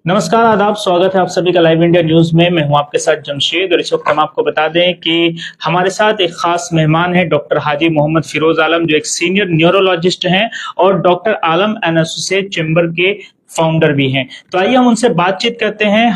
नमस्कार, आदाब, स्वागत है आप सभी का लाइव इंडिया न्यूज में। मैं हूं आपके साथ जमशेद और इस वक्त हम आपको बता दें कि हमारे साथ एक खास मेहमान है डॉक्टर हाजी मोहम्मद फिरोज आलम, जो एक सीनियर न्यूरोलॉजिस्ट हैं और doctor Alam and associate chamber के फाउंडर भी हैं। तो आइए हम उनसे बातचीत करते हैं।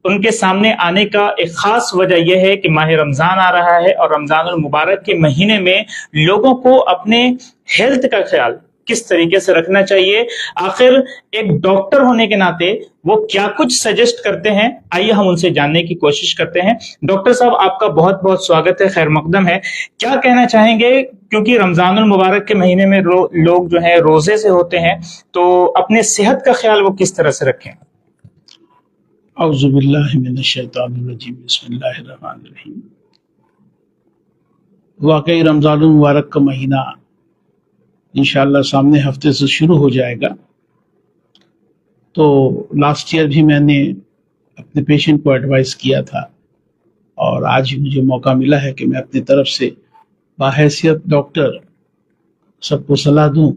उनके सामने आने का एक खास वजह यह है कि माह रमजान आ रहा है और रमजानुल मुबारक के महीने में लोगों को अपने हेल्थ का ख्याल किस तरीके से रखना चाहिए, आखिर एक डॉक्टर होने के नाते वो क्या कुछ सजेस्ट करते हैं, आइए हम उनसे जानने की कोशिश करते हैं। डॉक्टर साहब, आपका बहुत बहुत स्वागत है, खैर मकदम है। क्या कहना चाहेंगे, क्योंकि रमजानुल मुबारक के महीने में लोग जो है रोजे से होते हैं, तो अपने सेहत का ख्याल वो किस तरह से रखें? औज़ुबिल्लाहि मिनश्शैतानिर्रजीम, बिस्मिल्लाहिर्रहमानिर्रहीम। वाकई रमज़ानुल मुबारक का महीना इंशाअल्लाह सामने हफ्ते से शुरू हो जाएगा। तो लास्ट ईयर भी मैंने अपने पेशेंट को एडवाइस किया था और आज मुझे मौका मिला है कि मैं अपनी तरफ से बाहैसियत डॉक्टर सबको सलाह दूं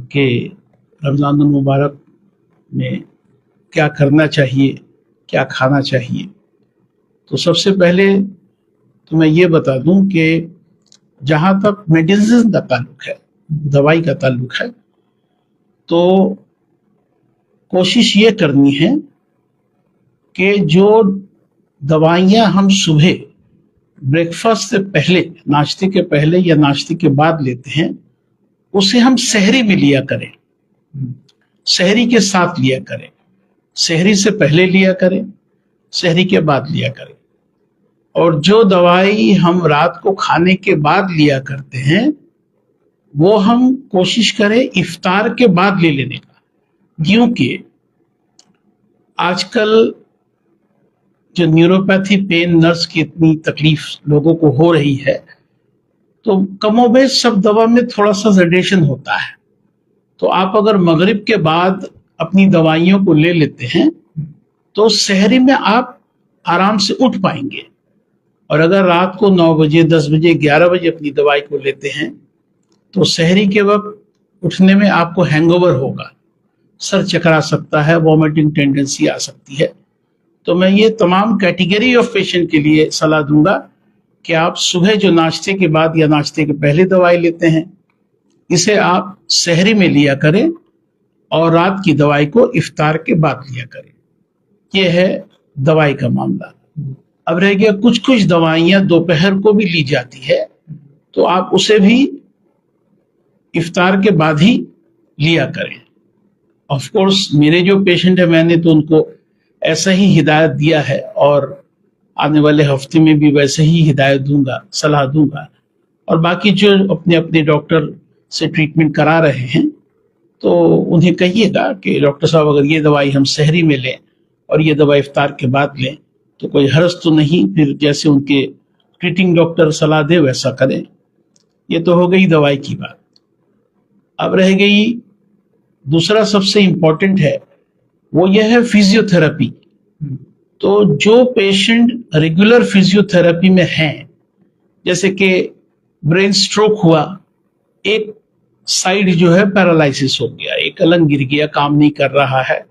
कि रमज़ानुल मुबारक में क्या करना चाहिए, क्या खाना चाहिए। तो सबसे पहले तो मैं ये बता दूं कि जहाँ तक मेडिसिन का ताल्लुक है, दवाई का ताल्लुक है, तो कोशिश ये करनी है कि जो दवाइयाँ हम सुबह ब्रेकफास्ट से पहले, नाश्ते के पहले या नाश्ते के बाद लेते हैं, उसे हम सहरी में लिया करें, सहरी के साथ लिया करें। सहरी से पहले लिया करें, सहरी के बाद लिया करें। और जो दवाई हम रात को खाने के बाद लिया करते हैं, वो हम कोशिश करें इफ्तार के बाद ले लेने का, क्योंकि आजकल जो न्यूरोपैथी पेन नर्स की इतनी तकलीफ लोगों को हो रही है, तो कमोबेश सब दवा में थोड़ा सा सेडेशन होता है। तो आप अगर मगरिब के बाद अपनी दवाइयों को ले लेते हैं तो सहरी में आप आराम से उठ पाएंगे। और अगर रात को 9 बजे, 10 बजे, 11 बजे अपनी दवाई को लेते हैं तो सहरी के वक्त उठने में आपको हैंगओवर होगा, सर चकरा सकता है, वॉमिटिंग टेंडेंसी आ सकती है। तो मैं ये तमाम कैटेगरी ऑफ पेशेंट के लिए सलाह दूंगा कि आप सुबह जो नाश्ते के बाद या नाश्ते के पहले दवाई लेते हैं, इसे आप सहरी में लिया करें और रात की दवाई को इफ्तार के बाद लिया करें। ये है दवाई का मामला। अब रह गया, कुछ कुछ दवाइयाँ दोपहर को भी ली जाती है, तो आप उसे भी इफ्तार के बाद ही लिया करें। ऑफ कोर्स मेरे जो पेशेंट है, मैंने तो उनको ऐसा ही हिदायत दिया है और आने वाले हफ्ते में भी वैसे ही हिदायत दूंगा, सलाह दूंगा। और बाकी जो अपने अपने डॉक्टर से ट्रीटमेंट करा रहे हैं, तो उन्हें कहिएगा कि डॉक्टर साहब, अगर ये दवाई हम सहरी में लें और ये दवाई इफ्तार के बाद लें तो कोई हर्ज तो नहीं, फिर जैसे उनके ट्रीटिंग डॉक्टर सलाह दे वैसा करें। ये तो हो गई दवाई की बात। अब रह गई दूसरा सबसे इम्पोर्टेंट है, वो यह है फिजियोथेरेपी। तो जो पेशेंट रेगुलर फिजियोथेरेपी में हैं, जैसे कि ब्रेन स्ट्रोक हुआ, एक साइड जो है पैरालिसिस हो गया, एक अलग गिर गया, काम नहीं कर रहा है,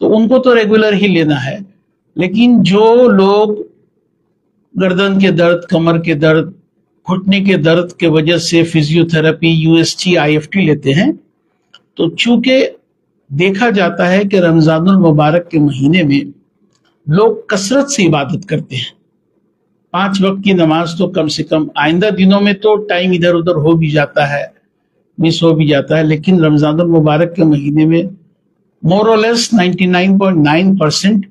तो उनको तो रेगुलर ही लेना है। लेकिन जो लोग गर्दन के दर्द, कमर के दर्द, घुटने के दर्द के वजह से फिजियोथेरेपी, यूएसटी, आईएफटी लेते हैं, तो चूंकि देखा जाता है कि रमजानुल मुबारक के महीने में लोग कसरत से इबादत करते हैं, 5 वक्त की नमाज तो कम से कम, आइंदा दिनों में तो टाइम इधर उधर हो भी जाता है, मिस हो भी जाता है, लेकिन रमजानुल मुबारक के महीने में मोर और लेस 99.9%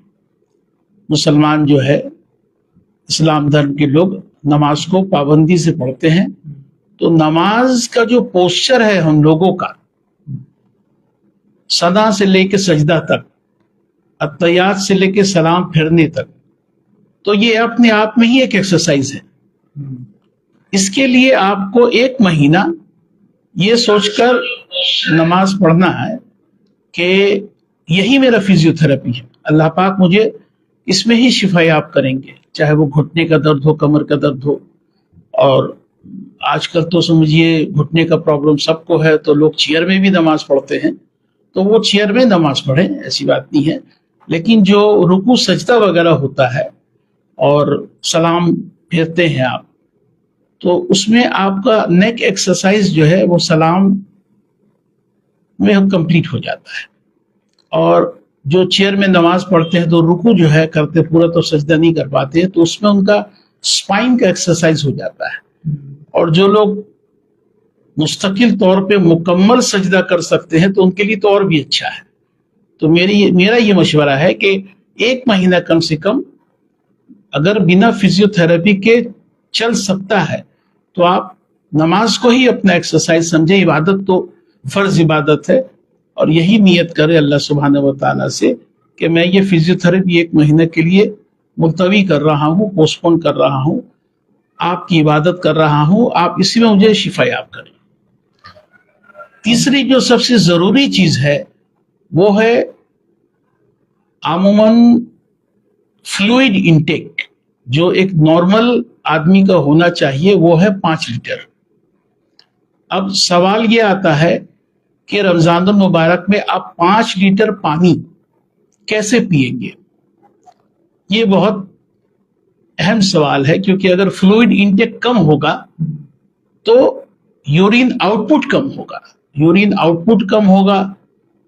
मुसलमान जो है, इस्लाम धर्म के लोग नमाज को पाबंदी से पढ़ते हैं। तो नमाज का जो पोस्चर है हम लोगों का, सदा से लेके सजदा तक, अत्तहियात से लेके सलाम फिरने तक, तो ये अपने आप में ही एक एक्सरसाइज है। इसके लिए आपको एक महीना ये सोचकर नमाज पढ़ना है कि यही मेरा फिजियोथेरेपी है, अल्लाह पाक मुझे इसमें ही शिफायाब करेंगे, चाहे वो घुटने का दर्द हो, कमर का दर्द हो। और आजकल तो समझिए घुटने का प्रॉब्लम सबको है, तो लोग चेयर में भी नमाज पढ़ते हैं। तो वो चेयर में नमाज पढ़े, ऐसी बात नहीं है। लेकिन जो रुकू सजदा वगैरह होता है और सलाम फेरते हैं आप, तो उसमें आपका नेक एक्सरसाइज जो है वो सलाम में कंप्लीट हो जाता है। और जो चेयर में नमाज पढ़ते हैं तो रुकू जो है करते पूरा तो सजदा नहीं कर पाते हैं, तो उसमें उनका स्पाइन का एक्सरसाइज हो जाता है। और जो लोग मुस्तकिल तौर पे मुकम्मल सजदा कर सकते हैं तो उनके लिए तो और भी अच्छा है। तो मेरा ये मशवरा है कि 1 महीना कम से कम अगर बिना फिजियोथेरेपी के चल सकता है तो आप नमाज को ही अपना एक्सरसाइज समझे। इबादत तो फर्ज इबादत है, और यही नियत करे अल्लाह सुब्हानहू व तआला से कि मैं ये फिजियोथेरेपी 1 महीने के लिए मुलतवी कर रहा हूँ, पोस्टपोन कर रहा हूँ, आपकी इबादत कर रहा हूँ, आप इसी में मुझे शिफायाब करें। तीसरी जो सबसे जरूरी चीज है वो है आमूमन फ्लूइड इंटेक, जो एक नॉर्मल आदमी का होना चाहिए, वो है 5 लीटर। अब सवाल ये आता है कि रमजान मुबारक में आप 5 लीटर पानी कैसे पिएंगे? ये बहुत अहम सवाल है, क्योंकि अगर फ्लूइड इंटेक कम होगा तो यूरिन आउटपुट कम होगा। यूरिन आउटपुट कम होगा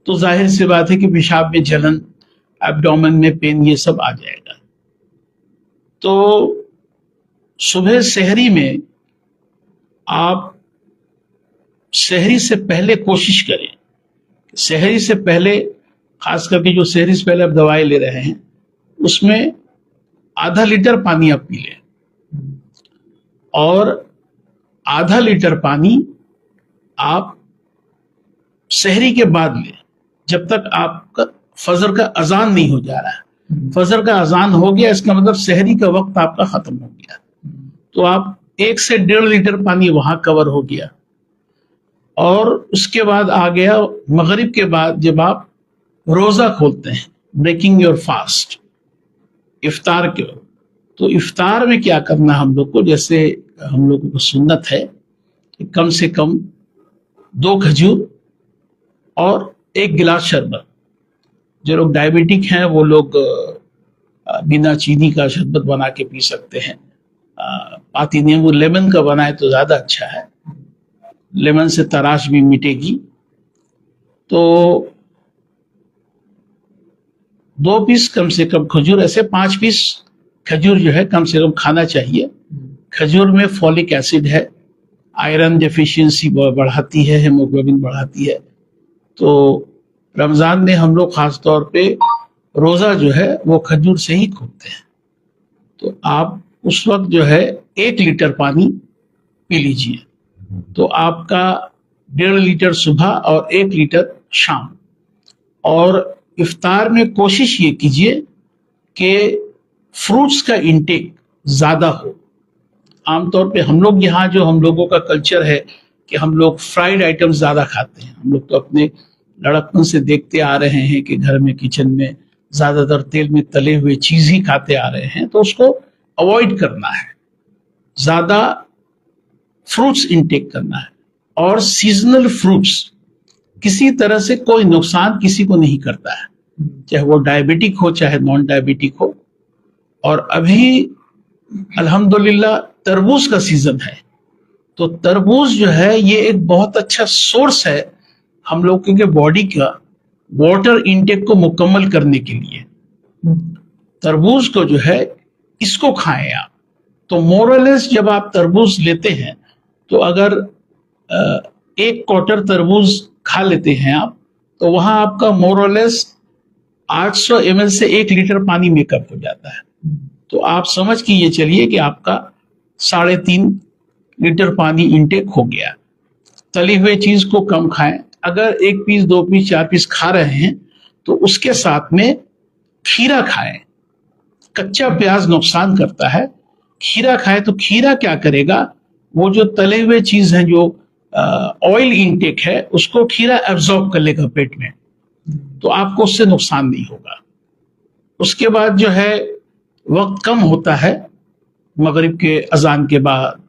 तो जाहिर सी बात है कि पेशाब में जलन, एब्डोमेन में पेन, ये सब आ जाएगा। तो सुबह सहरी में आप सहरी से पहले कोशिश करें, सहरी से पहले, खास करके जो सहरी से पहले आप दवाई ले रहे हैं, उसमें आधा लीटर पानी आप पी लें। और आधा लीटर पानी आप सहरी के बाद लें, जब तक आपका फजर का अजान नहीं हो जा रहा है। फजर का अजान हो गया, इसका मतलब सहरी का वक्त आपका खत्म हो गया, तो आप 1 से 1.5 लीटर पानी वहां कवर हो गया। और उसके बाद आ गया मगरिब के बाद, जब आप रोजा खोलते हैं, ब्रेकिंग योर फास्ट, इफ्तार के वक्त, तो इफ्तार में क्या करना हम लोग को, जैसे हम लोगों को सुन्नत है कि कम से कम 2 खजूर और 1 गिलास शरबत। जो लोग डायबिटिक हैं वो लोग बिना चीनी का शरबत बना के पी सकते हैं। पाती नींबू लेमन का बनाए तो ज्यादा अच्छा है, लेमन से तराश भी मिटेगी। तो 2 पीस कम से कम खजूर, ऐसे 5 पीस खजूर जो है कम से कम खाना चाहिए। खजूर में फॉलिक एसिड है, आयरन डेफिशिएंसी बढ़ाती है, हेमोग्लोबिन बढ़ाती है। तो रमजान में हम लोग खास तौर पे रोजा जो है वो खजूर से ही खोलते हैं। तो आप उस वक्त जो है 1 लीटर पानी पी लीजिए, तो आपका 1.5 लीटर सुबह और 1 लीटर शाम। और इफ्तार में कोशिश ये कीजिए कि फ्रूट्स का इंटेक ज्यादा हो। आमतौर पे हम लोग यहाँ, जो हम लोगों का कल्चर है कि हम लोग फ्राइड आइटम्स ज्यादा खाते हैं। हम लोग तो अपने लड़कपन से देखते आ रहे हैं कि घर में, किचन में ज्यादातर तेल में तले हुए चीज ही खाते आ रहे हैं, तो उसको अवॉइड करना है। ज्यादा फ्रूट्स इंटेक करना है, और सीजनल फ्रूट्स किसी तरह से कोई नुकसान किसी को नहीं करता है, चाहे वो डायबिटिक हो चाहे नॉन डायबिटिक हो। और अभी अल्हम्दुलिल्लाह तरबूज का सीजन है, तो तरबूज जो है ये एक बहुत अच्छा सोर्स है हम लोग के बॉडी का वाटर इंटेक को मुकम्मल करने के लिए। तरबूज को जो है, इसको खाएं आप। तो मोरलेस जब आप तरबूज लेते हैं, तो अगर 1 क्वार्टर तरबूज खा लेते हैं आप, तो वहां आपका मोरलेस 800 ml से 1 लीटर पानी मेकअप हो जाता है। तो आप समझ के ये चलिए कि आपका 3.5 लीटर पानी इंटेक हो गया। तली हुए चीज को कम खाएं। अगर 1 पीस 2 पीस 4 पीस खा रहे हैं तो उसके साथ में खीरा खाएं। कच्चा प्याज नुकसान करता है, खीरा खाएं। तो खीरा क्या करेगा, वो जो तले हुए चीज है, जो ऑयल इंटेक है, उसको खीरा एब्जॉर्ब कर लेगा पेट में, तो आपको उससे नुकसान नहीं होगा। उसके बाद जो है वक्त कम होता है, मगरिब के अजान के बाद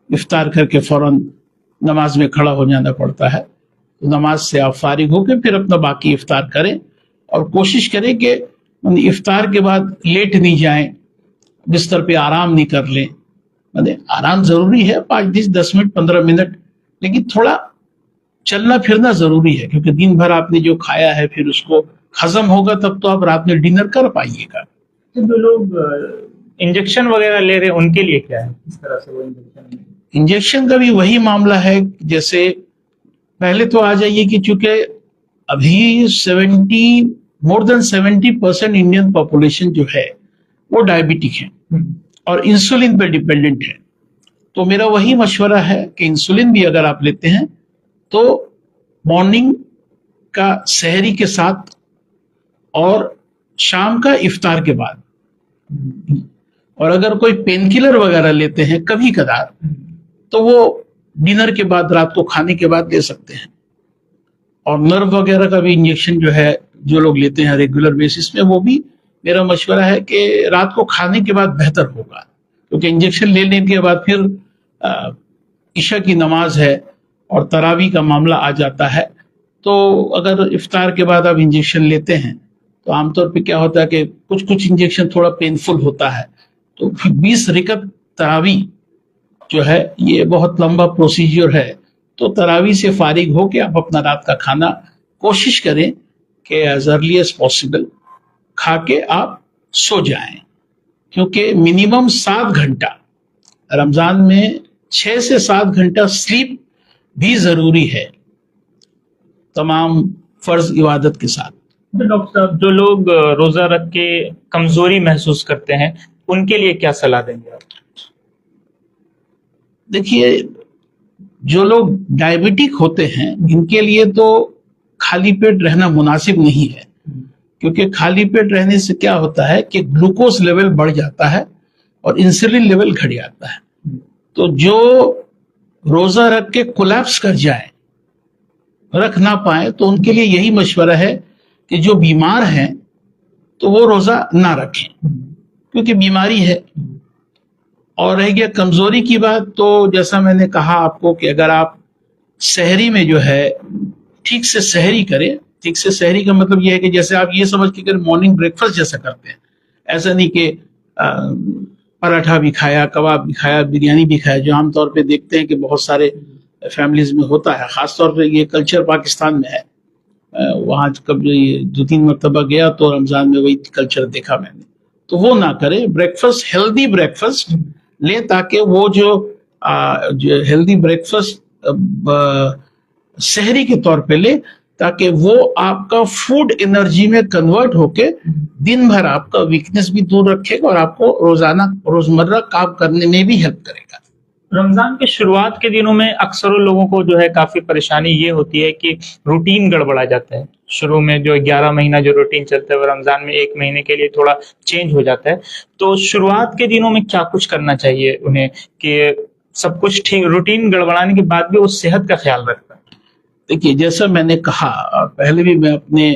इफ्तार करके फौरन नमाज में खड़ा हो जाना पड़ता है। تو نماز سے آپ فارغ ہو کے پھر اپنا باقی افطار کریں، اور کوشش کریں کہ افطار کے بعد لیٹ نہیں جائیں، بستر پہ آرام نہیں کر لیں. آرام ضروری ہے 5-10 منٹ 15 منٹ، لیکن تھوڑا چلنا پھرنا ضروری ہے، کیونکہ دن بھر آپ نے جو کھایا ہے پھر اس کو ہضم ہوگا تب تو آپ رات میں ڈنر کر پائیے گا. جو لوگ انجیکشن وغیرہ لے رہے ہیں ان کے لیے کیا ہے، اس طرح سے وہ انجیکشن کا بھی وہی معاملہ ہے. جیسے پہلے تو آ جائیے کہ چونکہ ابھی مور دین 70% انڈین پاپولیشن جو ہے وہ ڈائبٹک ہے اور انسولین پہ ڈیپینڈنٹ ہے. تو میرا وہی مشورہ ہے کہ انسولین بھی اگر آپ لیتے ہیں تو مارننگ کا سحری کے ساتھ اور شام کا افطار کے بعد، اور اگر کوئی پین کلر وغیرہ لیتے ہیں کبھی کبھار تو وہ ڈنر کے بعد رات کو کھانے کے بعد لے سکتے ہیں. اور نرو وغیرہ کا بھی انجیکشن جو ہے جو لوگ لیتے ہیں ریگولر بیسس میں، وہ بھی میرا مشورہ ہے کہ رات کو کھانے کے بعد بہتر ہوگا، کیونکہ انجیکشن لینے کے بعد پھر عشاء کی نماز ہے اور تراویح کا معاملہ آ جاتا ہے. تو اگر افطار کے بعد آپ انجیکشن لیتے ہیں تو عام طور پہ کیا ہوتا ہے کہ کچھ انجیکشن تھوڑا پینفل ہوتا ہے، تو 20 رکعت تراویح جو ہے یہ بہت لمبا پروسیجر ہے. تو تراویح سے فارغ ہو کے آپ اپنا رات کا کھانا کوشش کریں کہ ایز ارلی ایز پاسبل کھا کے آپ سو جائیں، کیونکہ منیمم 7 گھنٹہ رمضان میں 6 سے 7 گھنٹہ سلیپ بھی ضروری ہے تمام فرض عبادت کے ساتھ. ڈاکٹر صاحب، جو لوگ روزہ رکھ کے کمزوری محسوس کرتے ہیں ان کے لیے کیا صلاح دیں گے آپ؟ دیکھیے، جو لوگ ڈائبٹک ہوتے ہیں ان کے لیے تو خالی پیٹ رہنا مناسب نہیں ہے، کیونکہ خالی پیٹ رہنے سے کیا ہوتا ہے کہ گلوکوز لیول بڑھ جاتا ہے اور انسولین لیول گھٹ جاتا ہے. تو جو روزہ رکھ کے کولیپس کر جائیں، رکھ نہ پائیں، تو ان کے لیے یہی مشورہ ہے کہ جو بیمار ہیں تو وہ روزہ نہ رکھیں، کیونکہ بیماری ہے. اور رہ گیا کمزوری کی بات، تو جیسا میں نے کہا آپ کو کہ اگر آپ سحری میں جو ہے ٹھیک سے سحری کریں. ٹھیک سے سحری کا مطلب یہ ہے کہ جیسے آپ یہ سمجھ کے مارننگ بریک فاسٹ جیسا کرتے ہیں، ایسا نہیں کہ پراٹھا بھی کھایا، کباب بھی کھایا، بریانی بھی کھایا، جو عام طور پہ دیکھتے ہیں کہ بہت سارے فیملیز میں ہوتا ہے. خاص طور پہ یہ کلچر پاکستان میں ہے. وہاں کب 2-3 مرتبہ گیا تو رمضان میں وہی کلچر دیکھا میں نے. تو وہ نہ کرے، break fast healthy break fast لیں، تاکہ وہ جو ہیلدی بریک فاسٹ سحری کے طور پہ لے، تاکہ وہ آپ کا فوڈ انرجی میں کنورٹ ہو کے دن بھر آپ کا ویکنس بھی دور رکھے گا اور آپ کو روزمرہ کام کرنے میں بھی ہیلپ کرے گا. رمضان کے شروعات کے دنوں میں اکثر لوگوں کو جو ہے کافی پریشانی یہ ہوتی ہے کہ روٹین گڑبڑا جاتا ہے. شروع میں جو 11 مہینہ جو روٹین چلتا ہے وہ رمضان میں 1 مہینے کے لیے تھوڑا چینج ہو جاتا ہے. تو شروعات کے دنوں میں کیا کچھ کرنا چاہیے انہیں کہ سب کچھ ٹھیک، روٹین گڑبڑانے کے بعد بھی وہ صحت کا خیال رکھتا ہے؟ دیکھیے، جیسا میں نے کہا پہلے بھی، میں اپنے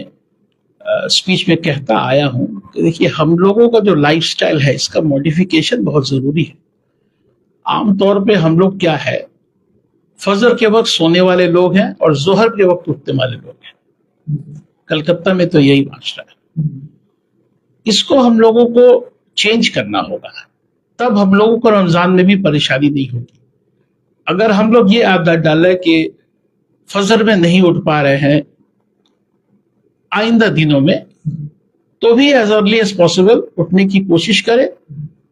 اسپیچ میں کہتا آیا ہوں کہ دیکھیے ہم لوگوں کا جو لائف سٹائل ہے اس کا موڈیفیکیشن بہت ضروری ہے. عام طور پہ ہم لوگ کیا ہے، فجر کے وقت سونے والے لوگ ہیں اور ظہر کے وقت اٹھنے والے لوگ ہیں. کلکتہ میں تو یہی معاشرہ ہے. اس کو ہم لوگوں کو چینج کرنا ہوگا، تب ہم لوگوں کو رمضان میں بھی پریشانی نہیں ہوگی. اگر ہم لوگ یہ عادت ڈالیں کہ فجر میں نہیں اٹھ پا رہے ہیں آئندہ دنوں میں، تو بھی ایز ارلی ایز پاسبل اٹھنے کی کوشش کریں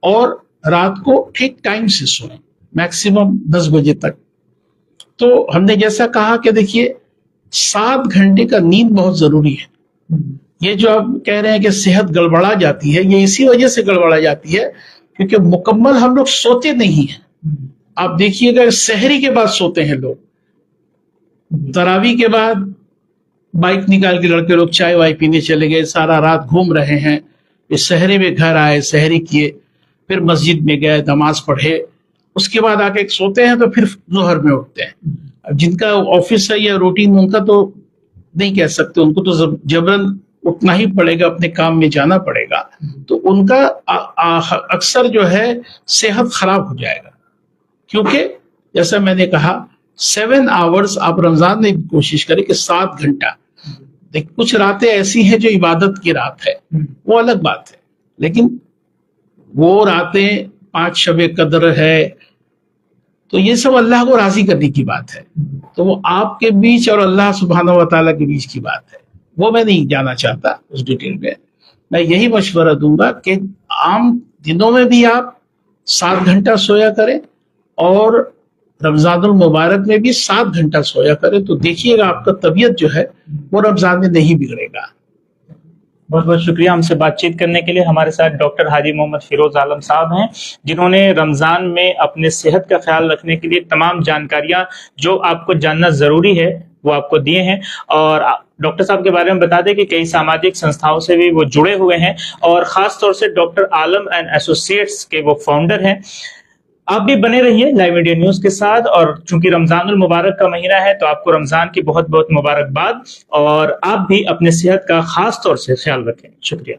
اور رات کو ٹھیک ٹائم سے سوئیں، میکسیمم 10 بجے تک. تو ہم نے جیسا کہا کہ دیکھیے 7 گھنٹے کا نیند بہت ضروری ہے. یہ جو آپ کہہ رہے ہیں کہ صحت گڑبڑا جاتی ہے، یہ اسی وجہ سے گڑبڑا جاتی ہے کیونکہ مکمل ہم لوگ سوتے نہیں ہیں. آپ دیکھیے گا سحری کے بعد سوتے ہیں لوگ، تراویح کے بعد بائک نکال کے لڑکے لوگ چائے وائے پینے چلے گئے، سارا رات گھوم رہے ہیں. اس سحری میں گھر آئے، سحری کیے، پھر مسجد میں گئے، نماز پڑھے، اس کے بعد آ کے سوتے ہیں، تو پھر ظہر میں اٹھتے ہیں. جن کا آفس ہے یا روٹین ان کا تو نہیں کہہ سکتے، ان کو تو جبرن اٹھنا ہی پڑے گا، اپنے کام میں جانا پڑے گا. تو ان کا اکثر جو ہے صحت خراب ہو جائے گا، کیونکہ جیسا میں نے کہا 7 आवर्स आप रमजान में भी कोशिश करें कि 7 घंटा। देख, कुछ रातें ऐसी हैं जो इबादत की रात है, वो अलग बात है, लेकिन वो रातें 5 शब कद्र है, तो ये सब अल्लाह को राजी करने की बात है। तो वो आपके बीच और अल्लाह सुब्हानहू व तआला के बीच की बात है, वो मैं नहीं जाना चाहता उस डिटेल में। मैं यही मशवरा दूंगा कि आम दिनों में भी आप 7 घंटा सोया करें और रमजानुल मुबारक में भी 7 घंटा सोया करें, तो देखिएगा आपका तबीयत जो है वो रमजान में नहीं बिगड़ेगा। बहुत बहुत शुक्रिया हमसे बातचीत करने के लिए। हमारे साथ डॉक्टर हाजी मोहम्मद फिरोज आलम साहब हैं, जिन्होंने रमज़ान में अपने सेहत का ख्याल रखने के लिए तमाम जानकारियां जो आपको जानना ज़रूरी है वो आपको दिए हैं। और डॉक्टर साहब के बारे में बता दें कि कई सामाजिक संस्थाओं से भी वो जुड़े हुए हैं और ख़ास तौर से डॉक्टर आलम एंड एसोसिएट्स के वो फाउंडर हैं। आप भी बने रहिए लाइव इंडिया न्यूज के साथ, और चूंकि रमजानुल मुबारक का महीना है तो आपको रमजान की बहुत बहुत मुबारकबाद, और आप भी अपने सेहत का खास तौर से ख्याल रखें। शुक्रिया।